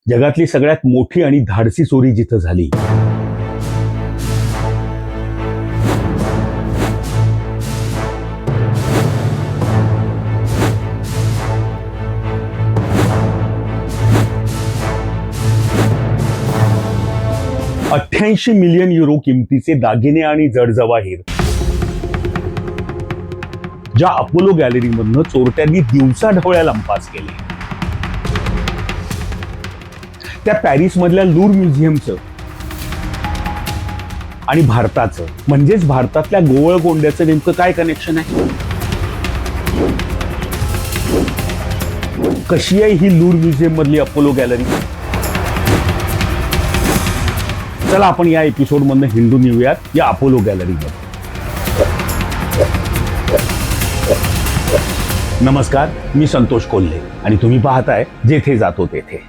जगातली सगळ्यात मोठी आणि धाडसी चोरी जिथं झाली €88 मिलियन किमतीचे दागिने आणि जडजवाहीर ज्या अपोलो गॅलरीमधनं चोरट्यांनी दिवसाढवळ्या लंपास केले, त्या पॅरिस मधल्या लूर म्युझियमचं आणि भारताचं म्हणजेच भारतातल्या गोवळकोंड्याचं नेमकं काय कनेक्शन आहे? कशी आहे ही लूर म्युझियम मधली अपोलो गॅलरी? चला आपण या एपिसोड मधनं हिंडून येऊयात या अपोलो गॅलरीमध्ये. नमस्कार, मी संतोष कोल्हे आणि तुम्ही पाहताय जेथे जातो तेथे.